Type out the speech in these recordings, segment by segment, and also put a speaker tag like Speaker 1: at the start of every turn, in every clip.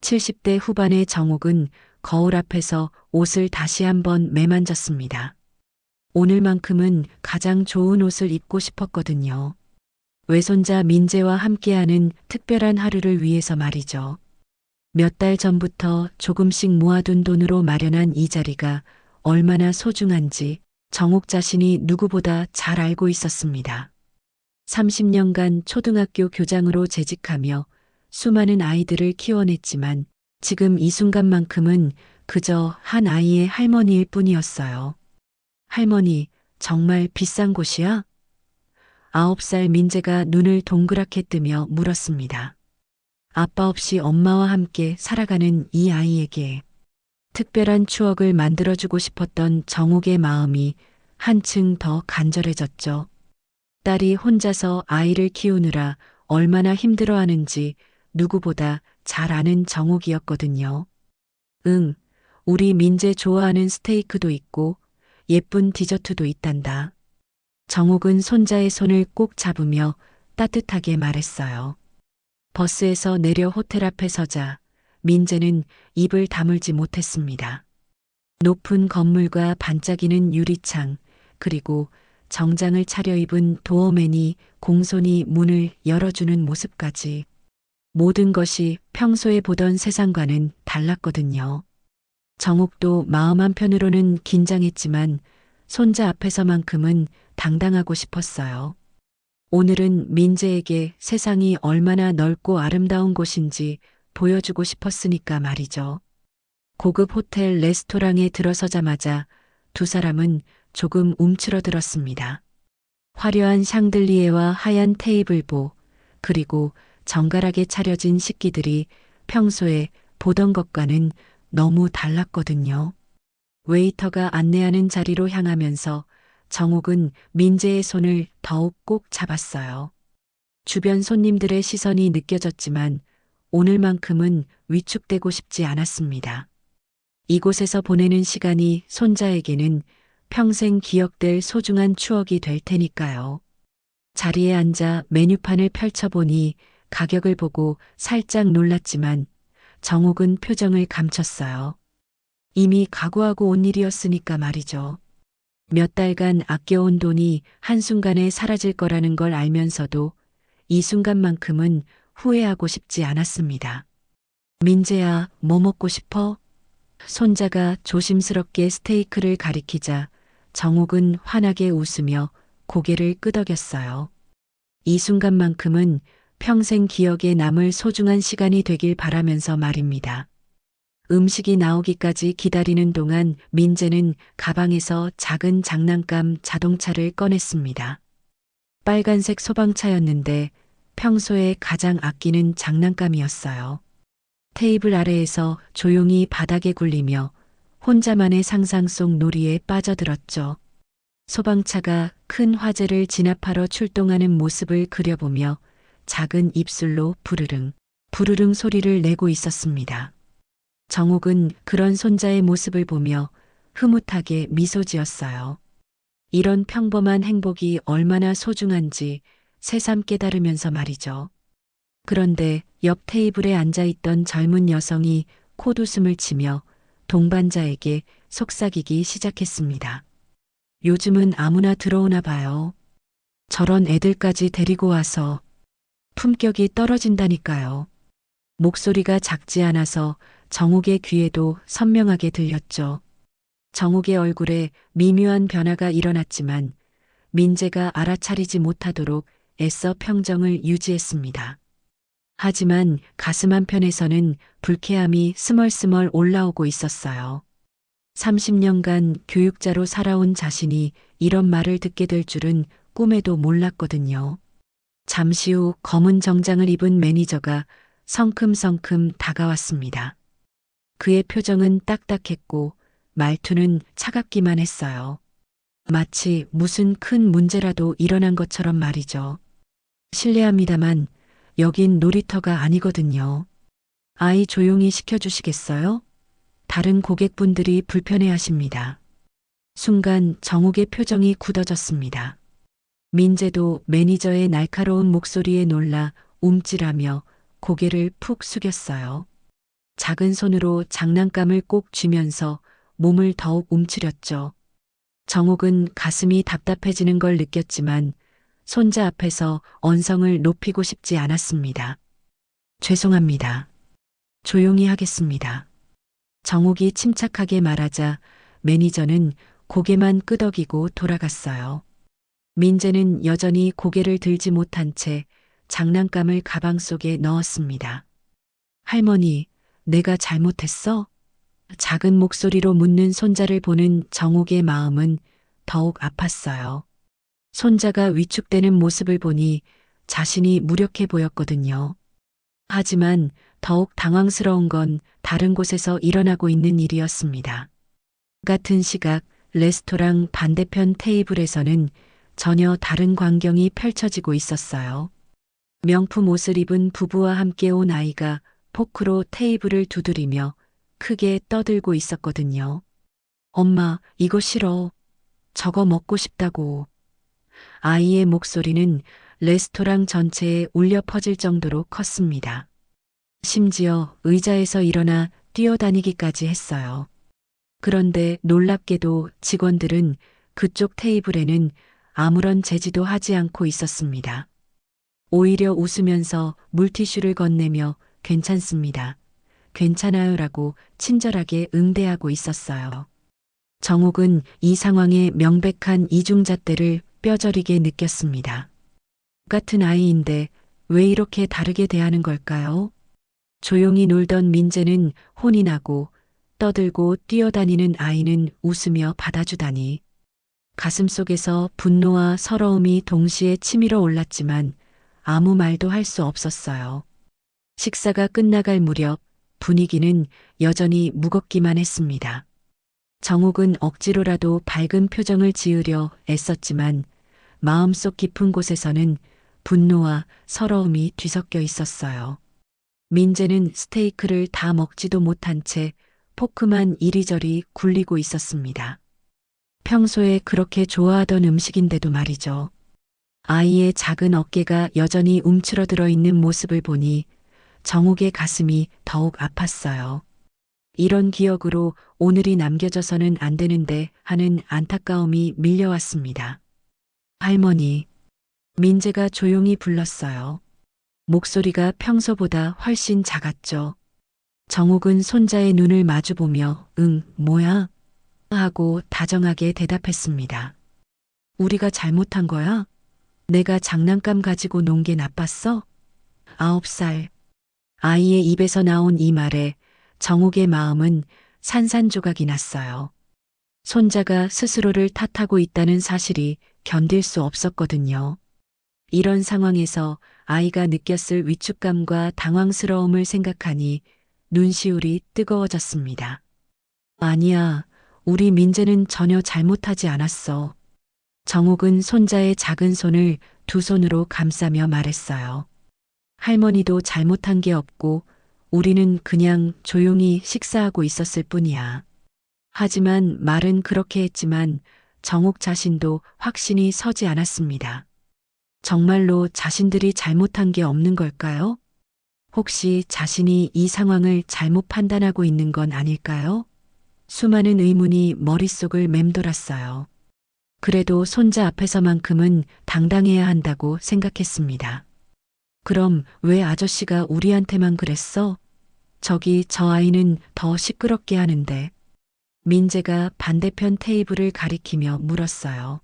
Speaker 1: 70대 후반의 정옥은 거울 앞에서 옷을 다시 한번 매만졌습니다. 오늘만큼은 가장 좋은 옷을 입고 싶었거든요. 외손자 민재와 함께하는 특별한 하루를 위해서 말이죠. 몇 달 전부터 조금씩 모아둔 돈으로 마련한 이 자리가 얼마나 소중한지 정옥 자신이 누구보다 잘 알고 있었습니다. 30년간 초등학교 교장으로 재직하며 수많은 아이들을 키워냈지만 지금 이 순간만큼은 그저 한 아이의 할머니일 뿐이었어요. 할머니, 정말 비싼 곳이야? 9살 민재가 눈을 동그랗게 뜨며 물었습니다. 아빠 없이 엄마와 함께 살아가는 이 아이에게 특별한 추억을 만들어주고 싶었던 정옥의 마음이 한층 더 간절해졌죠. 딸이 혼자서 아이를 키우느라 얼마나 힘들어하는지 누구보다 잘 아는 정옥이었거든요. 응, 우리 민재 좋아하는 스테이크도 있고 예쁜 디저트도 있단다. 정옥은 손자의 손을 꼭 잡으며 따뜻하게 말했어요. 버스에서 내려 호텔 앞에 서자 민재는 입을 다물지 못했습니다. 높은 건물과 반짝이는 유리창, 그리고 정장을 차려입은 도어맨이 공손히 문을 열어주는 모습까지 모든 것이 평소에 보던 세상과는 달랐거든요. 정옥도 마음 한편으로는 긴장했지만 손자 앞에서만큼은 당당하고 싶었어요. 오늘은 민재에게 세상이 얼마나 넓고 아름다운 곳인지 보여주고 싶었으니까 말이죠. 고급 호텔 레스토랑에 들어서자마자 두 사람은 조금 움츠러들었습니다. 화려한 샹들리에와 하얀 테이블보, 그리고 정갈하게 차려진 식기들이 평소에 보던 것과는 너무 달랐거든요. 웨이터가 안내하는 자리로 향하면서 정옥은 민재의 손을 더욱 꼭 잡았어요. 주변 손님들의 시선이 느껴졌지만 오늘만큼은 위축되고 싶지 않았습니다. 이곳에서 보내는 시간이 손자에게는 평생 기억될 소중한 추억이 될 테니까요. 자리에 앉아 메뉴판을 펼쳐보니 가격을 보고 살짝 놀랐지만 정옥은 표정을 감췄어요. 이미 각오하고 온 일이었으니까 말이죠. 몇 달간 아껴온 돈이 한순간에 사라질 거라는 걸 알면서도 이 순간만큼은 후회하고 싶지 않았습니다. 민재야, 뭐 먹고 싶어? 손자가 조심스럽게 스테이크를 가리키자 정옥은 환하게 웃으며 고개를 끄덕였어요. 이 순간만큼은 평생 기억에 남을 소중한 시간이 되길 바라면서 말입니다. 음식이 나오기까지 기다리는 동안 민재는 가방에서 작은 장난감 자동차를 꺼냈습니다. 빨간색 소방차였는데 평소에 가장 아끼는 장난감이었어요. 테이블 아래에서 조용히 바닥에 굴리며 혼자만의 상상 속 놀이에 빠져들었죠. 소방차가 큰 화재를 진압하러 출동하는 모습을 그려보며 작은 입술로 부르릉, 부르릉 소리를 내고 있었습니다. 정옥은 그런 손자의 모습을 보며 흐뭇하게 미소 지었어요. 이런 평범한 행복이 얼마나 소중한지 새삼 깨달으면서 말이죠. 그런데 옆 테이블에 앉아있던 젊은 여성이 콧웃음을 치며 동반자에게 속삭이기 시작했습니다. 요즘은 아무나 들어오나 봐요. 저런 애들까지 데리고 와서 품격이 떨어진다니까요. 목소리가 작지 않아서 정옥의 귀에도 선명하게 들렸죠. 정옥의 얼굴에 미묘한 변화가 일어났지만 민재가 알아차리지 못하도록 애써 평정을 유지했습니다. 하지만 가슴 한편에서는 불쾌함이 스멀스멀 올라오고 있었어요. 30년간 교육자로 살아온 자신이 이런 말을 듣게 될 줄은 꿈에도 몰랐거든요. 잠시 후 검은 정장을 입은 매니저가 성큼성큼 다가왔습니다. 그의 표정은 딱딱했고 말투는 차갑기만 했어요. 마치 무슨 큰 문제라도 일어난 것처럼 말이죠. 실례합니다만 여긴 놀이터가 아니거든요. 아이 조용히 시켜주시겠어요? 다른 고객분들이 불편해하십니다. 순간 정옥의 표정이 굳어졌습니다. 민재도 매니저의 날카로운 목소리에 놀라 움찔하며 고개를 푹 숙였어요. 작은 손으로 장난감을 꼭 쥐면서 몸을 더욱 움츠렸죠. 정옥은 가슴이 답답해지는 걸 느꼈지만 손자 앞에서 언성을 높이고 싶지 않았습니다. 죄송합니다. 조용히 하겠습니다. 정옥이 침착하게 말하자 매니저는 고개만 끄덕이고 돌아갔어요. 민재는 여전히 고개를 들지 못한 채 장난감을 가방 속에 넣었습니다. 할머니, 내가 잘못했어? 작은 목소리로 묻는 손자를 보는 정옥의 마음은 더욱 아팠어요. 손자가 위축되는 모습을 보니 자신이 무력해 보였거든요. 하지만 더욱 당황스러운 건 다른 곳에서 일어나고 있는 일이었습니다. 같은 시각 레스토랑 반대편 테이블에서는 전혀 다른 광경이 펼쳐지고 있었어요. 명품 옷을 입은 부부와 함께 온 아이가 포크로 테이블을 두드리며 크게 떠들고 있었거든요. 엄마, 이거 싫어. 저거 먹고 싶다고. 아이의 목소리는 레스토랑 전체에 울려 퍼질 정도로 컸습니다. 심지어 의자에서 일어나 뛰어다니기까지 했어요. 그런데 놀랍게도 직원들은 그쪽 테이블에는 아무런 제지도 하지 않고 있었습니다. 오히려 웃으면서 물티슈를 건네며 괜찮습니다. 괜찮아요라고 친절하게 응대하고 있었어요. 정옥은 이 상황의 명백한 이중잣대를 뼈저리게 느꼈습니다. 같은 아이인데 왜 이렇게 다르게 대하는 걸까요? 조용히 놀던 민재는 혼이 나고 떠들고 뛰어다니는 아이는 웃으며 받아주다니. 가슴속에서 분노와 서러움이 동시에 치밀어 올랐지만 아무 말도 할 수 없었어요. 식사가 끝나갈 무렵 분위기는 여전히 무겁기만 했습니다. 정옥은 억지로라도 밝은 표정을 지으려 애썼지만 마음속 깊은 곳에서는 분노와 서러움이 뒤섞여 있었어요. 민재는 스테이크를 다 먹지도 못한 채 포크만 이리저리 굴리고 있었습니다. 평소에 그렇게 좋아하던 음식인데도 말이죠. 아이의 작은 어깨가 여전히 움츠러들어 있는 모습을 보니 정옥의 가슴이 더욱 아팠어요. 이런 기억으로 오늘이 남겨져서는 안 되는데 하는 안타까움이 밀려왔습니다. 할머니, 민재가 조용히 불렀어요. 목소리가 평소보다 훨씬 작았죠. 정옥은 손자의 눈을 마주보며 응, 뭐야? 하고 다정하게 대답했습니다. 우리가 잘못한 거야? 내가 장난감 가지고 논 게 나빴어? 9살. 아이의 입에서 나온 이 말에 정옥의 마음은 산산조각이 났어요. 손자가 스스로를 탓하고 있다는 사실이 견딜 수 없었거든요. 이런 상황에서 아이가 느꼈을 위축감과 당황스러움을 생각하니 눈시울이 뜨거워졌습니다. 아니야, 우리 민재는 전혀 잘못하지 않았어. 정옥은 손자의 작은 손을 두 손으로 감싸며 말했어요. 할머니도 잘못한 게 없고 우리는 그냥 조용히 식사하고 있었을 뿐이야. 하지만 말은 그렇게 했지만 정옥 자신도 확신이 서지 않았습니다. 정말로 자신들이 잘못한 게 없는 걸까요? 혹시 자신이 이 상황을 잘못 판단하고 있는 건 아닐까요? 수많은 의문이 머릿속을 맴돌았어요. 그래도 손자 앞에서만큼은 당당해야 한다고 생각했습니다. 그럼 왜 아저씨가 우리한테만 그랬어? 저기 저 아이는 더 시끄럽게 하는데. 민재가 반대편 테이블을 가리키며 물었어요.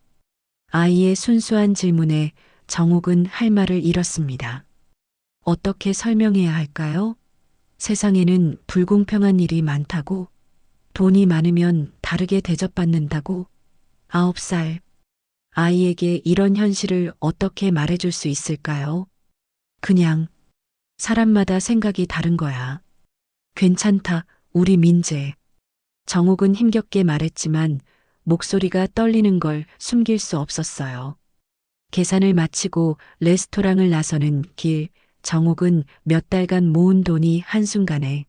Speaker 1: 아이의 순수한 질문에 정옥은 할 말을 잃었습니다. 어떻게 설명해야 할까요? 세상에는 불공평한 일이 많다고, 돈이 많으면 다르게 대접받는다고. 9살. 아이에게 이런 현실을 어떻게 말해줄 수 있을까요? 그냥 사람마다 생각이 다른 거야. 괜찮다, 우리 민재. 정옥은 힘겹게 말했지만 목소리가 떨리는 걸 숨길 수 없었어요. 계산을 마치고 레스토랑을 나서는 길, 정옥은 몇 달간 모은 돈이 한순간에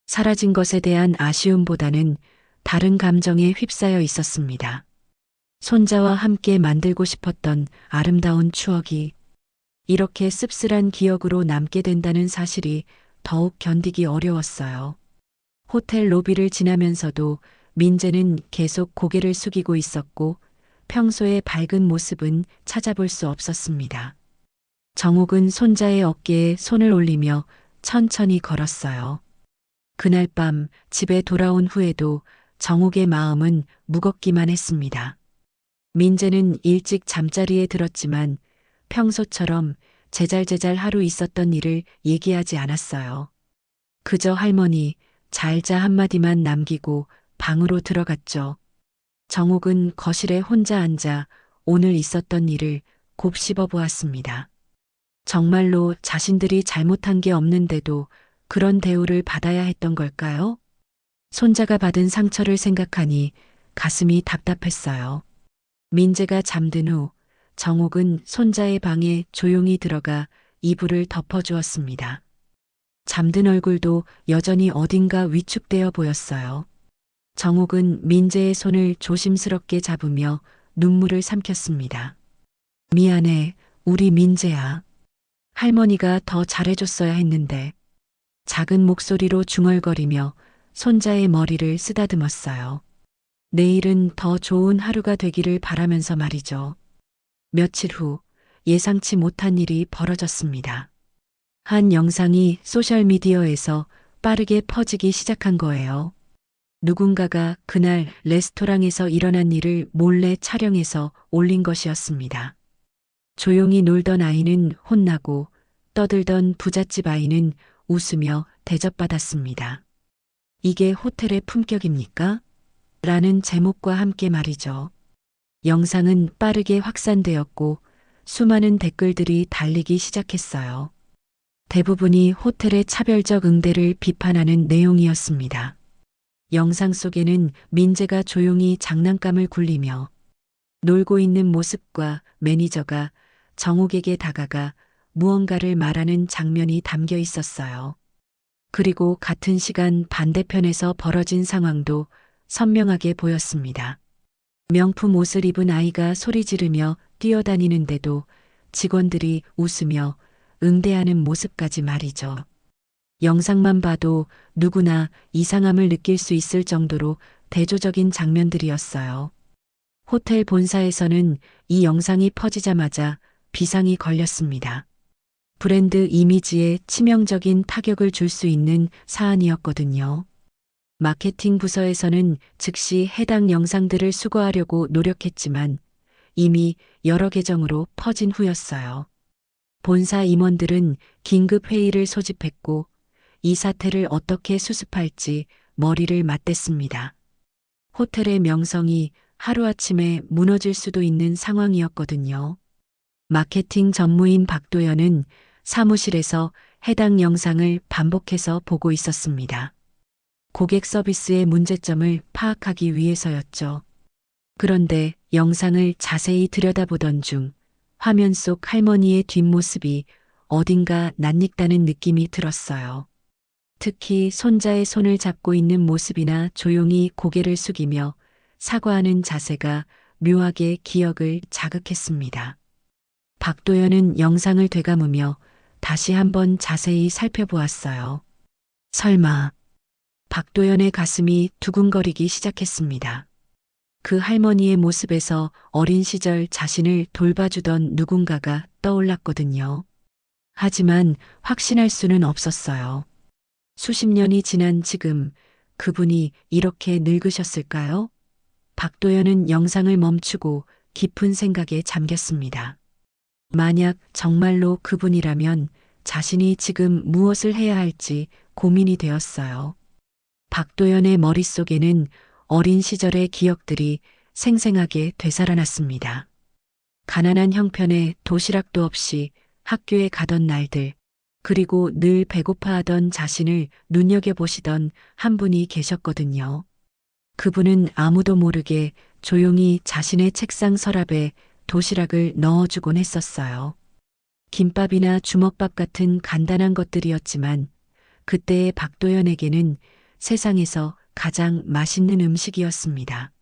Speaker 1: 사라진 것에 대한 아쉬움보다는 다른 감정에 휩싸여 있었습니다. 손자와 함께 만들고 싶었던 아름다운 추억이 이렇게 씁쓸한 기억으로 남게 된다는 사실이 더욱 견디기 어려웠어요. 호텔 로비를 지나면서도 민재는 계속 고개를 숙이고 있었고 평소의 밝은 모습은 찾아볼 수 없었습니다. 정옥은 손자의 어깨에 손을 올리며 천천히 걸었어요. 그날 밤 집에 돌아온 후에도 정옥의 마음은 무겁기만 했습니다. 민재는 일찍 잠자리에 들었지만 평소처럼 제잘제잘 하루 있었던 일을 얘기하지 않았어요. 그저 할머니, 잘자 한마디만 남기고 방으로 들어갔죠. 정옥은 거실에 혼자 앉아 오늘 있었던 일을 곱씹어 보았습니다. 정말로 자신들이 잘못한 게 없는데도 그런 대우를 받아야 했던 걸까요? 손자가 받은 상처를 생각하니 가슴이 답답했어요. 민재가 잠든 후 정옥은 손자의 방에 조용히 들어가 이불을 덮어주었습니다. 잠든 얼굴도 여전히 어딘가 위축되어 보였어요. 정옥은 민재의 손을 조심스럽게 잡으며 눈물을 삼켰습니다. 미안해, 우리 민재야. 할머니가 더 잘해줬어야 했는데. 작은 목소리로 중얼거리며 손자의 머리를 쓰다듬었어요. 내일은 더 좋은 하루가 되기를 바라면서 말이죠. 며칠 후 예상치 못한 일이 벌어졌습니다. 한 영상이 소셜미디어에서 빠르게 퍼지기 시작한 거예요. 누군가가 그날 레스토랑에서 일어난 일을 몰래 촬영해서 올린 것이었습니다. 조용히 놀던 아이는 혼나고 떠들던 부잣집 아이는 웃으며 대접받았습니다. 이게 호텔의 품격입니까? 라는 제목과 함께 말이죠. 영상은 빠르게 확산되었고 수많은 댓글들이 달리기 시작했어요. 대부분이 호텔의 차별적 응대를 비판하는 내용이었습니다. 영상 속에는 민재가 조용히 장난감을 굴리며 놀고 있는 모습과 매니저가 정옥에게 다가가 무언가를 말하는 장면이 담겨 있었어요. 그리고 같은 시간 반대편에서 벌어진 상황도 선명하게 보였습니다. 명품 옷을 입은 아이가 소리 지르며 뛰어다니는데도 직원들이 웃으며 응대하는 모습까지 말이죠. 영상만 봐도 누구나 이상함을 느낄 수 있을 정도로 대조적인 장면들이었어요. 호텔 본사에서는 이 영상이 퍼지자마자 비상이 걸렸습니다. 브랜드 이미지에 치명적인 타격을 줄 수 있는 사안이었거든요. 마케팅 부서에서는 즉시 해당 영상들을 수거하려고 노력했지만 이미 여러 계정으로 퍼진 후였어요. 본사 임원들은 긴급 회의를 소집했고 이 사태를 어떻게 수습할지 머리를 맞댔습니다. 호텔의 명성이 하루아침에 무너질 수도 있는 상황이었거든요. 마케팅 전무인 박도연은 사무실에서 해당 영상을 반복해서 보고 있었습니다. 고객 서비스의 문제점을 파악하기 위해서였죠. 그런데 영상을 자세히 들여다보던 중 화면 속 할머니의 뒷모습이 어딘가 낯익다는 느낌이 들었어요. 특히 손자의 손을 잡고 있는 모습이나 조용히 고개를 숙이며 사과하는 자세가 묘하게 기억을 자극했습니다. 박도연은 영상을 되감으며 다시 한번 자세히 살펴보았어요. 설마. 박도연의 가슴이 두근거리기 시작했습니다. 그 할머니의 모습에서 어린 시절 자신을 돌봐주던 누군가가 떠올랐거든요. 하지만 확신할 수는 없었어요. 수십 년이 지난 지금 그분이 이렇게 늙으셨을까요? 박도연은 영상을 멈추고 깊은 생각에 잠겼습니다. 만약 정말로 그분이라면 자신이 지금 무엇을 해야 할지 고민이 되었어요. 박도연의 머릿속에는 어린 시절의 기억들이 생생하게 되살아났습니다. 가난한 형편에 도시락도 없이 학교에 가던 날들, 그리고 늘 배고파하던 자신을 눈여겨보시던 한 분이 계셨거든요. 그분은 아무도 모르게 조용히 자신의 책상 서랍에 도시락을 넣어주곤 했었어요. 김밥이나 주먹밥 같은 간단한 것들이었지만 그때의 박도연에게는 세상에서 가장 맛있는 음식이었습니다.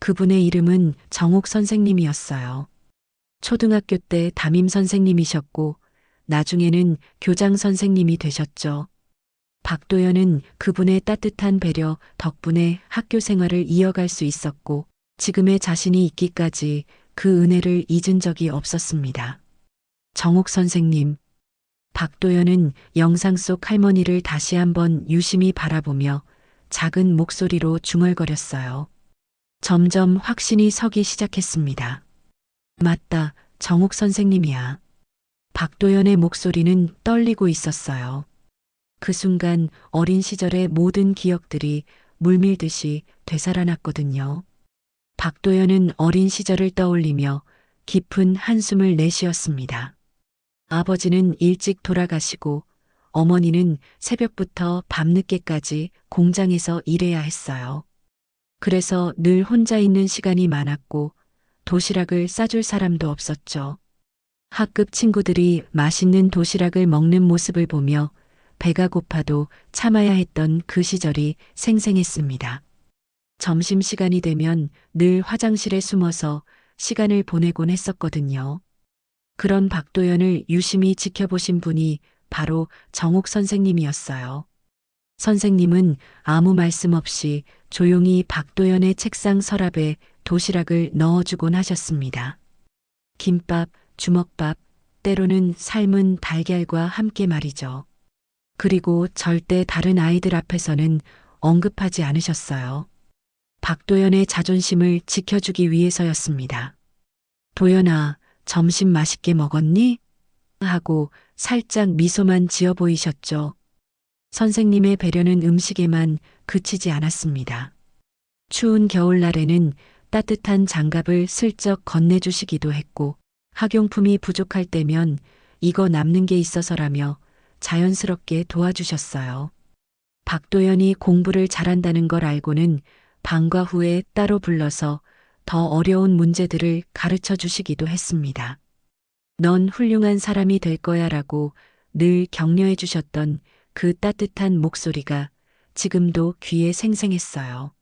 Speaker 1: 그분의 이름은 정옥 선생님이었어요. 초등학교 때 담임 선생님이셨고 나중에는 교장 선생님이 되셨죠. 박도연은 그분의 따뜻한 배려 덕분에 학교 생활을 이어갈 수 있었고 지금의 자신이 있기까지 그 은혜를 잊은 적이 없었습니다. 정옥 선생님, 박도연은 영상 속 할머니를 다시 한번 유심히 바라보며 작은 목소리로 중얼거렸어요. 점점 확신이 서기 시작했습니다. 맞다, 정옥 선생님이야. 박도연의 목소리는 떨리고 있었어요. 그 순간 어린 시절의 모든 기억들이 물밀듯이 되살아났거든요. 박도연은 어린 시절을 떠올리며 깊은 한숨을 내쉬었습니다. 아버지는 일찍 돌아가시고 어머니는 새벽부터 밤늦게까지 공장에서 일해야 했어요. 그래서 늘 혼자 있는 시간이 많았고 도시락을 싸줄 사람도 없었죠. 학급 친구들이 맛있는 도시락을 먹는 모습을 보며 배가 고파도 참아야 했던 그 시절이 생생했습니다. 점심시간이 되면 늘 화장실에 숨어서 시간을 보내곤 했었거든요. 그런 박도연을 유심히 지켜보신 분이 바로 정옥 선생님이었어요. 선생님은 아무 말씀 없이 조용히 박도연의 책상 서랍에 도시락을 넣어주곤 하셨습니다. 김밥, 주먹밥, 때로는 삶은 달걀과 함께 말이죠. 그리고 절대 다른 아이들 앞에서는 언급하지 않으셨어요. 박도연의 자존심을 지켜주기 위해서였습니다. 도연아, 점심 맛있게 먹었니? 하고 살짝 미소만 지어 보이셨죠. 선생님의 배려는 음식에만 그치지 않았습니다. 추운 겨울날에는 따뜻한 장갑을 슬쩍 건네주시기도 했고 학용품이 부족할 때면 이거 남는 게 있어서라며 자연스럽게 도와주셨어요. 박도연이 공부를 잘한다는 걸 알고는 방과 후에 따로 불러서 더 어려운 문제들을 가르쳐 주시기도 했습니다. 넌 훌륭한 사람이 될 거야 라고 늘 격려해 주셨던 그 따뜻한 목소리가 지금도 귀에 생생했어요.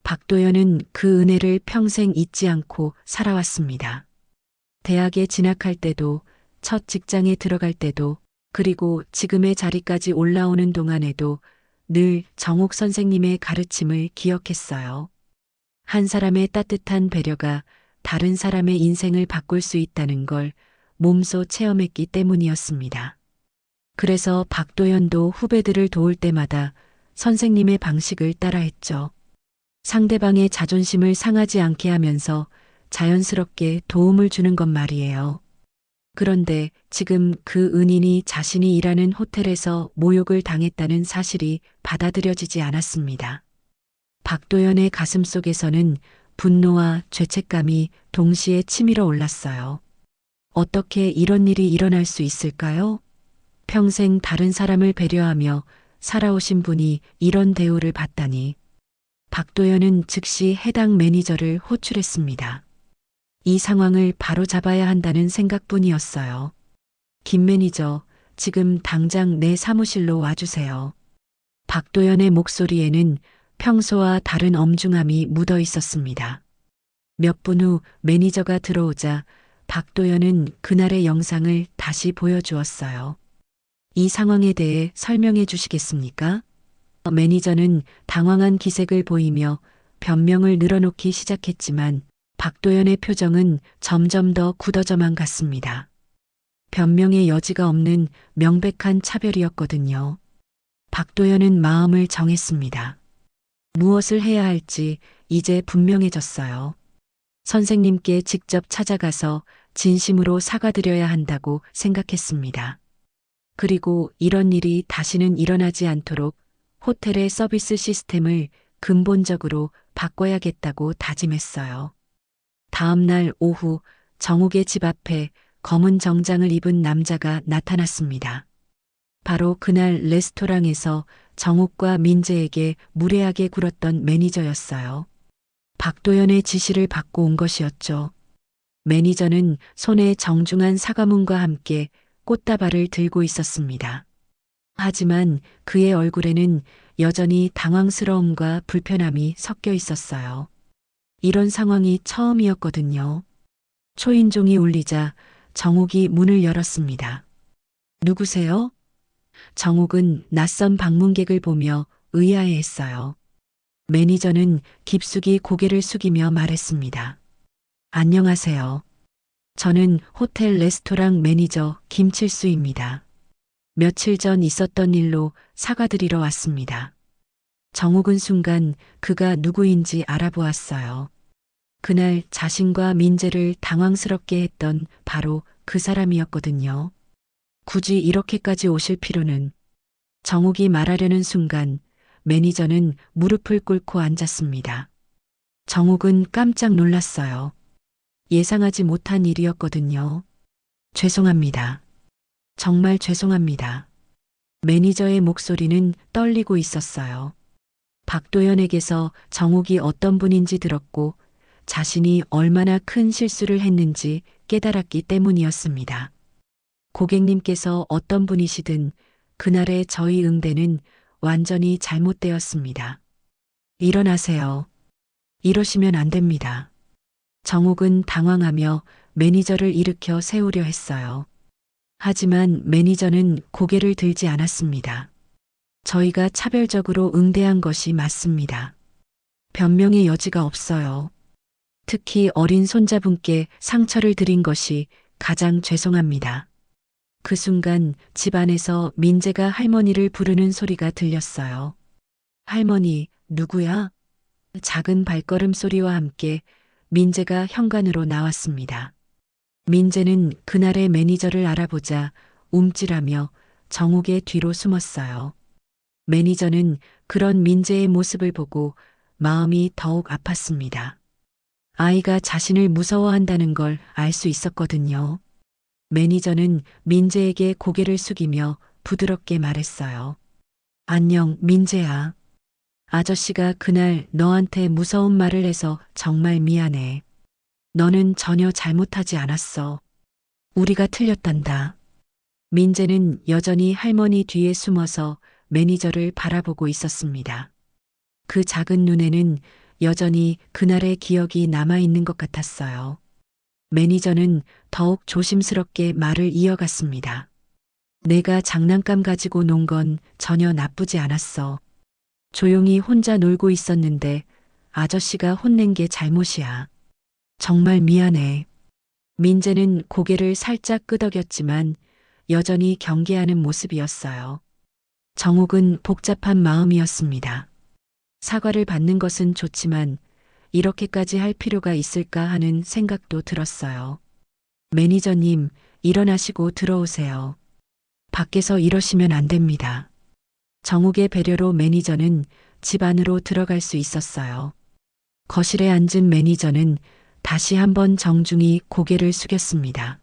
Speaker 1: 박도연은 그 은혜를 평생 잊지 않고 살아왔습니다. 대학에 진학할 때도, 첫 직장에 들어갈 때도, 그리고 지금의 자리까지 올라오는 동안에도 늘 정옥 선생님의 가르침을 기억했어요. 한 사람의 따뜻한 배려가 다른 사람의 인생을 바꿀 수 있다는 걸 몸소 체험했기 때문이었습니다. 그래서 박도연도 후배들을 도울 때마다 선생님의 방식을 따라했죠. 상대방의 자존심을 상하지 않게 하면서 자연스럽게 도움을 주는 것 말이에요. 그런데 지금 그 은인이 자신이 일하는 호텔에서 모욕을 당했다는 사실이 받아들여지지 않았습니다. 박도연의 가슴 속에서는 분노와 죄책감이 동시에 치밀어 올랐어요. 어떻게 이런 일이 일어날 수 있을까요? 평생 다른 사람을 배려하며 살아오신 분이 이런 대우를 받다니. 박도연은 즉시 해당 매니저를 호출했습니다. 이 상황을 바로 잡아야 한다는 생각뿐이었어요. 김 매니저, 지금 당장 내 사무실로 와주세요. 박도연의 목소리에는 평소와 다른 엄중함이 묻어 있었습니다. 몇 분 후 매니저가 들어오자 박도연은 그날의 영상을 다시 보여주었어요. 이 상황에 대해 설명해 주시겠습니까? 매니저는 당황한 기색을 보이며 변명을 늘어놓기 시작했지만 박도연의 표정은 점점 더 굳어져만 갔습니다. 변명의 여지가 없는 명백한 차별이었거든요. 박도연은 마음을 정했습니다. 무엇을 해야 할지 이제 분명해졌어요. 선생님께 직접 찾아가서 진심으로 사과드려야 한다고 생각했습니다. 그리고 이런 일이 다시는 일어나지 않도록 호텔의 서비스 시스템을 근본적으로 바꿔야겠다고 다짐했어요. 다음 날 오후 정옥의 집 앞에 검은 정장을 입은 남자가 나타났습니다. 바로 그날 레스토랑에서 정옥과 민재에게 무례하게 굴었던 매니저였어요. 박도연의 지시를 받고 온 것이었죠. 매니저는 손에 정중한 사과문과 함께 꽃다발을 들고 있었습니다. 하지만 그의 얼굴에는 여전히 당황스러움과 불편함이 섞여 있었어요. 이런 상황이 처음이었거든요. 초인종이 울리자 정옥이 문을 열었습니다. 누구세요? 정욱은 낯선 방문객을 보며 의아해했어요. 매니저는 깊숙이 고개를 숙이며 말했습니다. 안녕하세요. 저는 호텔 레스토랑 매니저 김칠수입니다. 며칠 전 있었던 일로 사과드리러 왔습니다. 정욱은 순간 그가 누구인지 알아보았어요. 그날 자신과 민재를 당황스럽게 했던 바로 그 사람이었거든요. 굳이 이렇게까지 오실 필요는. 정욱이 말하려는 순간 매니저는 무릎을 꿇고 앉았습니다. 정욱은 깜짝 놀랐어요. 예상하지 못한 일이었거든요. 죄송합니다. 정말 죄송합니다. 매니저의 목소리는 떨리고 있었어요. 박도연에게서 정욱이 어떤 분인지 들었고 자신이 얼마나 큰 실수를 했는지 깨달았기 때문이었습니다. 고객님께서 어떤 분이시든 그날의 저희 응대는 완전히 잘못되었습니다. 일어나세요. 이러시면 안 됩니다. 정욱은 당황하며 매니저를 일으켜 세우려 했어요. 하지만 매니저는 고개를 들지 않았습니다. 저희가 차별적으로 응대한 것이 맞습니다. 변명의 여지가 없어요. 특히 어린 손자분께 상처를 드린 것이 가장 죄송합니다. 그 순간 집안에서 민재가 할머니를 부르는 소리가 들렸어요. 할머니, 누구야? 작은 발걸음 소리와 함께 민재가 현관으로 나왔습니다. 민재는 그날의 매니저를 알아보자 움찔하며 정욱의 뒤로 숨었어요. 매니저는 그런 민재의 모습을 보고 마음이 더욱 아팠습니다. 아이가 자신을 무서워한다는 걸 알 수 있었거든요. 매니저는 민재에게 고개를 숙이며 부드럽게 말했어요. 안녕, 민재야. 아저씨가 그날 너한테 무서운 말을 해서 정말 미안해. 너는 전혀 잘못하지 않았어. 우리가 틀렸단다. 민재는 여전히 할머니 뒤에 숨어서 매니저를 바라보고 있었습니다. 그 작은 눈에는 여전히 그날의 기억이 남아있는 것 같았어요. 매니저는 더욱 조심스럽게 말을 이어갔습니다. 내가 장난감 가지고 논 건 전혀 나쁘지 않았어. 조용히 혼자 놀고 있었는데 아저씨가 혼낸 게 잘못이야. 정말 미안해. 민재는 고개를 살짝 끄덕였지만 여전히 경계하는 모습이었어요. 정욱은 복잡한 마음이었습니다. 사과를 받는 것은 좋지만 이렇게까지 할 필요가 있을까 하는 생각도 들었어요. 매니저님, 일어나시고 들어오세요. 밖에서 이러시면 안 됩니다. 정욱의 배려로 매니저는 집 안으로 들어갈 수 있었어요. 거실에 앉은 매니저는 다시 한번 정중히 고개를 숙였습니다.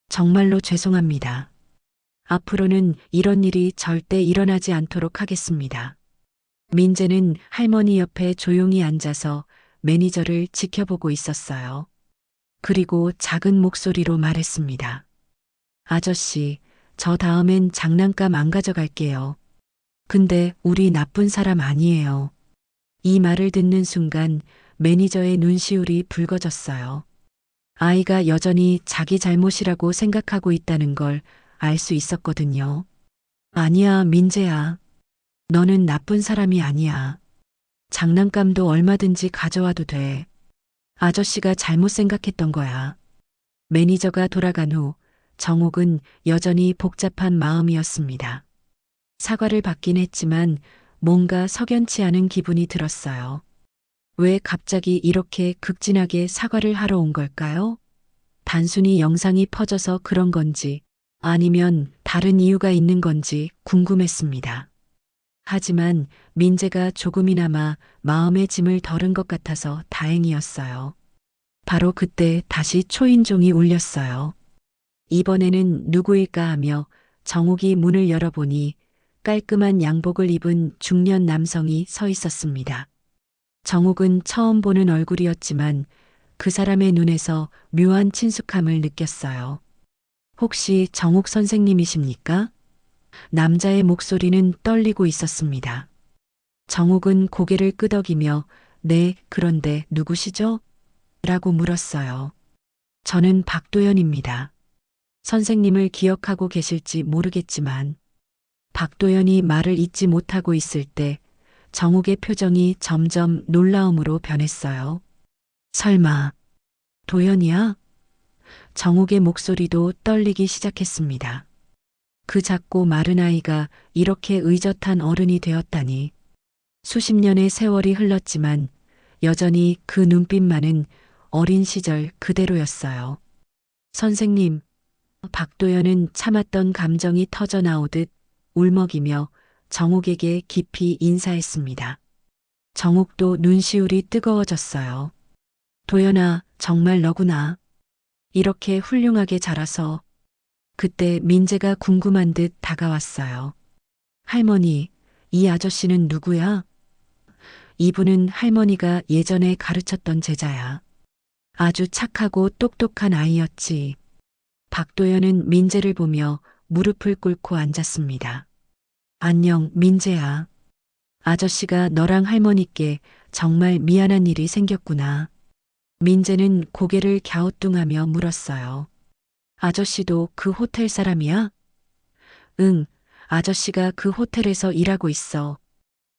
Speaker 1: 정말로 죄송합니다. 앞으로는 이런 일이 절대 일어나지 않도록 하겠습니다. 민재는 할머니 옆에 조용히 앉아서 매니저를 지켜보고 있었어요. 그리고 작은 목소리로 말했습니다. 아저씨, 저 다음엔 장난감 안 가져갈게요. 근데 우리 나쁜 사람 아니에요. 이 말을 듣는 순간 매니저의 눈시울이 붉어졌어요. 아이가 여전히 자기 잘못이라고 생각하고 있다는 걸 알 수 있었거든요. 아니야, 민재야. 너는 나쁜 사람이 아니야. 장난감도 얼마든지 가져와도 돼. 아저씨가 잘못 생각했던 거야. 매니저가 돌아간 후 정욱은 여전히 복잡한 마음이었습니다. 사과를 받긴 했지만 뭔가 석연치 않은 기분이 들었어요. 왜 갑자기 이렇게 극진하게 사과를 하러 온 걸까요? 단순히 영상이 퍼져서 그런 건지 아니면 다른 이유가 있는 건지 궁금했습니다. 하지만 민재가 조금이나마 마음의 짐을 덜은 것 같아서 다행이었어요. 바로 그때 다시 초인종이 울렸어요. 이번에는 누구일까 하며 정욱이 문을 열어보니 깔끔한 양복을 입은 중년 남성이 서 있었습니다. 정욱은 처음 보는 얼굴이었지만 그 사람의 눈에서 묘한 친숙함을 느꼈어요. 혹시 정욱 선생님이십니까? 남자의 목소리는 떨리고 있었습니다. 정욱은 고개를 끄덕이며 네, 그런데 누구시죠? 라고 물었어요. 저는 박도연입니다. 선생님을 기억하고 계실지 모르겠지만 박도연이 말을 잇지 못하고 있을 때 정욱의 표정이 점점 놀라움으로 변했어요. 설마, 도연이야? 정욱의 목소리도 떨리기 시작했습니다. 그 작고 마른 아이가 이렇게 의젓한 어른이 되었다니. 수십 년의 세월이 흘렀지만 여전히 그 눈빛만은 어린 시절 그대로였어요. 선생님, 박도연은 참았던 감정이 터져 나오듯 울먹이며 정욱에게 깊이 인사했습니다. 정욱도 눈시울이 뜨거워졌어요. 도연아, 정말 너구나. 이렇게 훌륭하게 자라서. 그때 민재가 궁금한 듯 다가왔어요. 할머니, 이 아저씨는 누구야? 이분은 할머니가 예전에 가르쳤던 제자야. 아주 착하고 똑똑한 아이였지. 박도연은 민재를 보며 무릎을 꿇고 앉았습니다. 안녕, 민재야. 아저씨가 너랑 할머니께 정말 미안한 일이 생겼구나. 민재는 고개를 갸우뚱하며 물었어요. 아저씨도 그 호텔 사람이야? 응, 아저씨가 그 호텔에서 일하고 있어.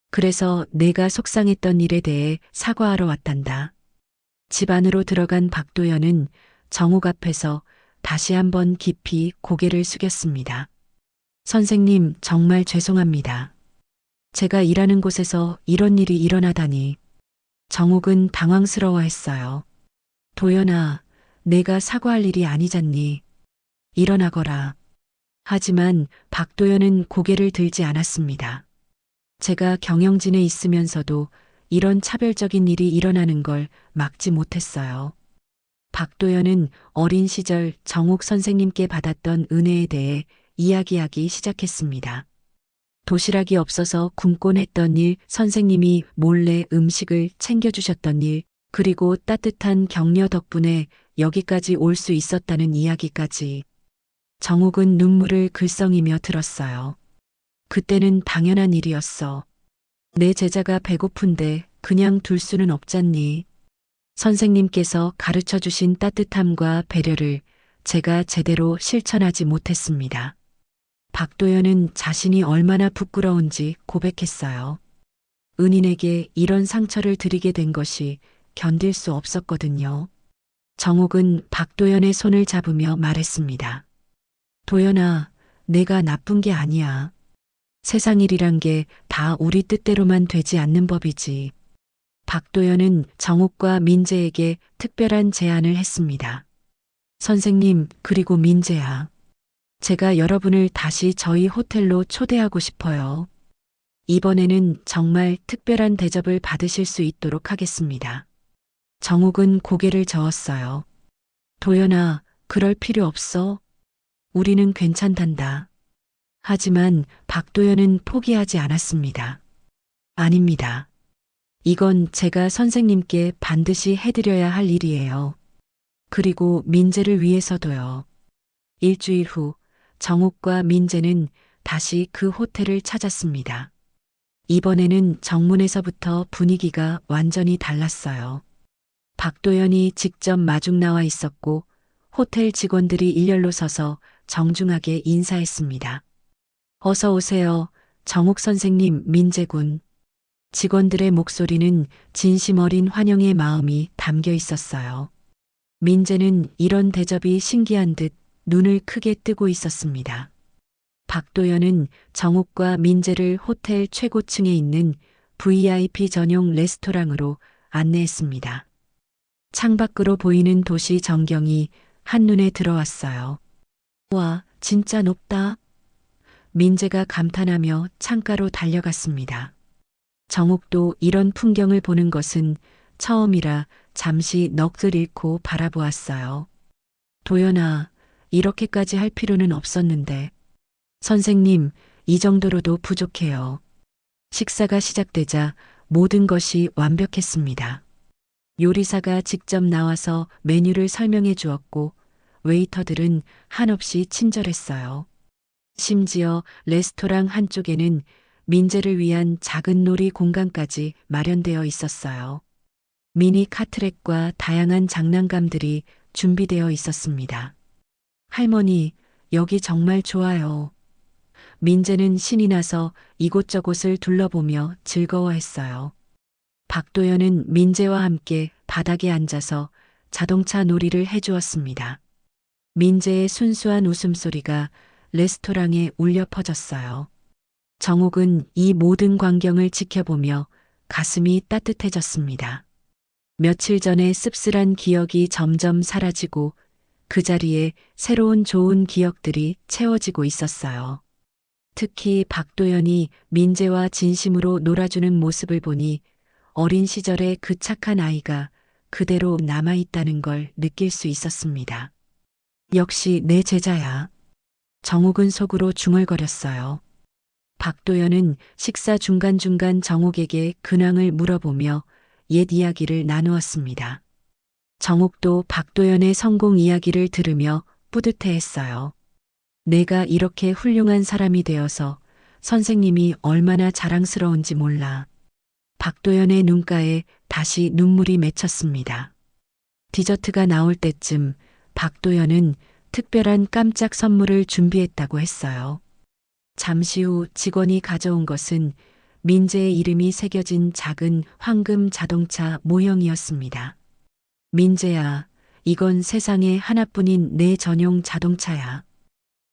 Speaker 1: 그래서 내가 속상했던 일에 대해 사과하러 왔단다. 집 안으로 들어간 박도연은 정욱 앞에서 다시 한번 깊이 고개를 숙였습니다. 선생님, 정말 죄송합니다. 제가 일하는 곳에서 이런 일이 일어나다니. 정욱은 당황스러워했어요. 도연아, 내가 사과할 일이 아니잖니. 일어나거라. 하지만 박도연은 고개를 들지 않았습니다. 제가 경영진에 있으면서도 이런 차별적인 일이 일어나는 걸 막지 못했어요. 박도연은 어린 시절 정욱 선생님께 받았던 은혜에 대해 이야기하기 시작했습니다. 도시락이 없어서 굶곤 했던 일, 선생님이 몰래 음식을 챙겨주셨던 일, 그리고 따뜻한 격려 덕분에 여기까지 올 수 있었다는 이야기까지. 정욱은 눈물을 글썽이며 들었어요. 그때는 당연한 일이었어. 내 제자가 배고픈데 그냥 둘 수는 없잖니. 선생님께서 가르쳐 주신 따뜻함과 배려를 제가 제대로 실천하지 못했습니다. 박도연은 자신이 얼마나 부끄러운지 고백했어요. 은인에게 이런 상처를 드리게 된 것이 견딜 수 없었거든요. 정욱은 박도연의 손을 잡으며 말했습니다. 도연아, 내가 나쁜 게 아니야. 세상 일이란 게 다 우리 뜻대로만 되지 않는 법이지. 박도연은 정욱과 민재에게 특별한 제안을 했습니다. 선생님, 그리고 민재야. 제가 여러분을 다시 저희 호텔로 초대하고 싶어요. 이번에는 정말 특별한 대접을 받으실 수 있도록 하겠습니다. 정욱은 고개를 저었어요. 도연아, 그럴 필요 없어. 우리는 괜찮단다. 하지만 박도연은 포기하지 않았습니다. 아닙니다. 이건 제가 선생님께 반드시 해드려야 할 일이에요. 그리고 민재를 위해서도요. 일주일 후 정욱과 민재는 다시 그 호텔을 찾았습니다. 이번에는 정문에서부터 분위기가 완전히 달랐어요. 박도연이 직접 마중 나와 있었고 호텔 직원들이 일렬로 서서 정중하게 인사했습니다. 어서 오세요. 정욱 선생님, 민재군. 직원들의 목소리는 진심 어린 환영의 마음이 담겨 있었어요. 민재는 이런 대접이 신기한 듯 눈을 크게 뜨고 있었습니다. 박도연은 정욱과 민재를 호텔 최고층에 있는 VIP 전용 레스토랑으로 안내했습니다. 창밖으로 보이는 도시 전경이 한눈에 들어왔어요. 와, 진짜 높다. 민재가 감탄하며 창가로 달려갔습니다. 정욱도 이런 풍경을 보는 것은 처음이라 잠시 넋을 잃고 바라보았어요. 도연아, 이렇게까지 할 필요는 없었는데. 선생님, 이 정도로도 부족해요. 식사가 시작되자 모든 것이 완벽했습니다. 요리사가 직접 나와서 메뉴를 설명해 주었고 웨이터들은 한없이 친절했어요. 심지어 레스토랑 한쪽에는 민재를 위한 작은 놀이 공간까지 마련되어 있었어요. 미니 카트랙과 다양한 장난감들이 준비되어 있었습니다. 할머니, 여기 정말 좋아요. 민재는 신이 나서 이곳저곳을 둘러보며 즐거워했어요. 박도연은 민재와 함께 바닥에 앉아서 자동차 놀이를 해주었습니다. 민재의 순수한 웃음소리가 레스토랑에 울려 퍼졌어요. 정옥은 이 모든 광경을 지켜보며 가슴이 따뜻해졌습니다. 며칠 전의 씁쓸한 기억이 점점 사라지고 그 자리에 새로운 좋은 기억들이 채워지고 있었어요. 특히 박도연이 민재와 진심으로 놀아주는 모습을 보니 어린 시절의 그 착한 아이가 그대로 남아있다는 걸 느낄 수 있었습니다. 역시 내 제자야. 정옥은 속으로 중얼거렸어요. 박도연은 식사 중간중간 정옥에게 근황을 물어보며 옛 이야기를 나누었습니다. 정옥도 박도연의 성공 이야기를 들으며 뿌듯해했어요. 내가 이렇게 훌륭한 사람이 되어서 선생님이 얼마나 자랑스러운지 몰라. 박도연의 눈가에 다시 눈물이 맺혔습니다. 디저트가 나올 때쯤 박도연은 특별한 깜짝 선물을 준비했다고 했어요. 잠시 후 직원이 가져온 것은 민재의 이름이 새겨진 작은 황금 자동차 모형이었습니다. 민재야, 이건 세상에 하나뿐인 내 전용 자동차야.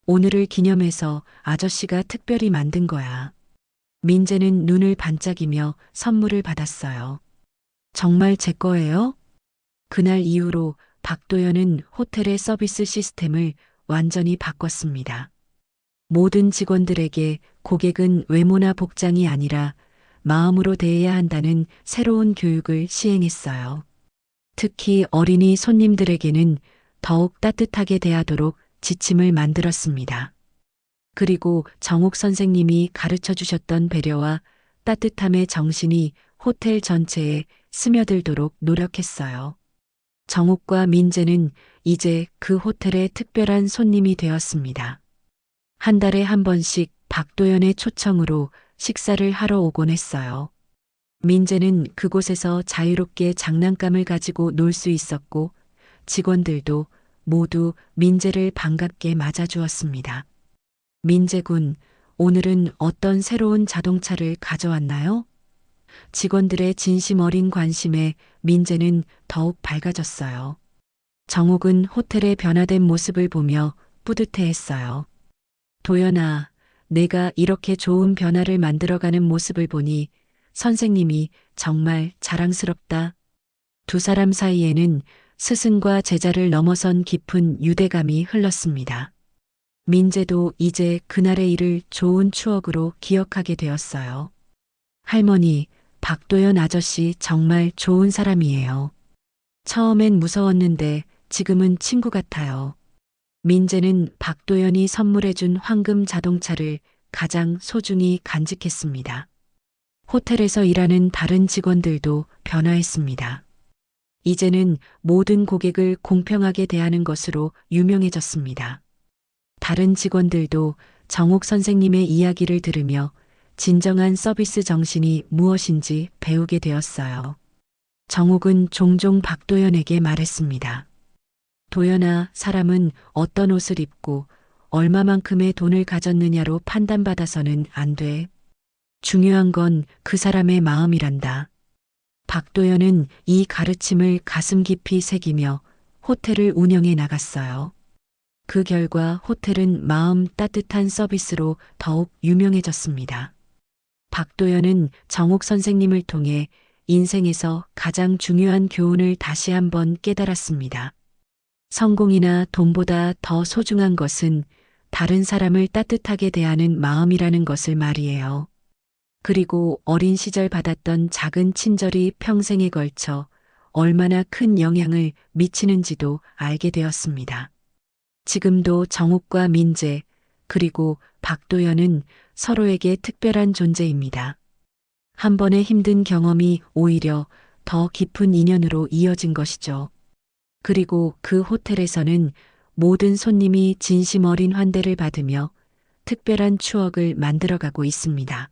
Speaker 1: 오늘을 기념해서 아저씨가 특별히 만든 거야. 민재는 눈을 반짝이며 선물을 받았어요. 정말 제 거예요? 그날 이후로 박도연은 호텔의 서비스 시스템을 완전히 바꿨습니다. 모든 직원들에게 고객은 외모나 복장이 아니라 마음으로 대해야 한다는 새로운 교육을 시행했어요. 특히 어린이 손님들에게는 더욱 따뜻하게 대하도록 지침을 만들었습니다. 그리고 정옥 선생님이 가르쳐 주셨던 배려와 따뜻함의 정신이 호텔 전체에 스며들도록 노력했어요. 정옥과 민재는 이제 그 호텔의 특별한 손님이 되었습니다. 한 달에 한 번씩 박도연의 초청으로 식사를 하러 오곤 했어요. 민재는 그곳에서 자유롭게 장난감을 가지고 놀 수 있었고 직원들도 모두 민재를 반갑게 맞아주었습니다. 민재군, 오늘은 어떤 새로운 자동차를 가져왔나요? 직원들의 진심 어린 관심에 민재는 더욱 밝아졌어요. 정옥은 호텔의 변화된 모습을 보며 뿌듯해했어요. 도연아, 내가 이렇게 좋은 변화를 만들어가는 모습을 보니 선생님이 정말 자랑스럽다. 두 사람 사이에는 스승과 제자를 넘어선 깊은 유대감이 흘렀습니다. 민재도 이제 그날의 일을 좋은 추억으로 기억하게 되었어요. 할머니, 박도연 아저씨 정말 좋은 사람이에요. 처음엔 무서웠는데 지금은 친구 같아요. 민재는 박도연이 선물해준 황금 자동차를 가장 소중히 간직했습니다. 호텔에서 일하는 다른 직원들도 변화했습니다. 이제는 모든 고객을 공평하게 대하는 것으로 유명해졌습니다. 다른 직원들도 정옥 선생님의 이야기를 들으며 진정한 서비스 정신이 무엇인지 배우게 되었어요. 정옥은 종종 박도연에게 말했습니다. 도연아, 사람은 어떤 옷을 입고 얼마만큼의 돈을 가졌느냐로 판단받아서는 안 돼. 중요한 건 그 사람의 마음이란다. 박도연은 이 가르침을 가슴 깊이 새기며 호텔을 운영해 나갔어요. 그 결과 호텔은 마음 따뜻한 서비스로 더욱 유명해졌습니다. 박도연은 정옥 선생님을 통해 인생에서 가장 중요한 교훈을 다시 한번 깨달았습니다. 성공이나 돈보다 더 소중한 것은 다른 사람을 따뜻하게 대하는 마음이라는 것을 말이에요. 그리고 어린 시절 받았던 작은 친절이 평생에 걸쳐 얼마나 큰 영향을 미치는지도 알게 되었습니다. 지금도 정옥과 민재, 그리고 박도연은 서로에게 특별한 존재입니다. 한 번의 힘든 경험이 오히려 더 깊은 인연으로 이어진 것이죠. 그리고 그 호텔에서는 모든 손님이 진심 어린 환대를 받으며 특별한 추억을 만들어가고 있습니다.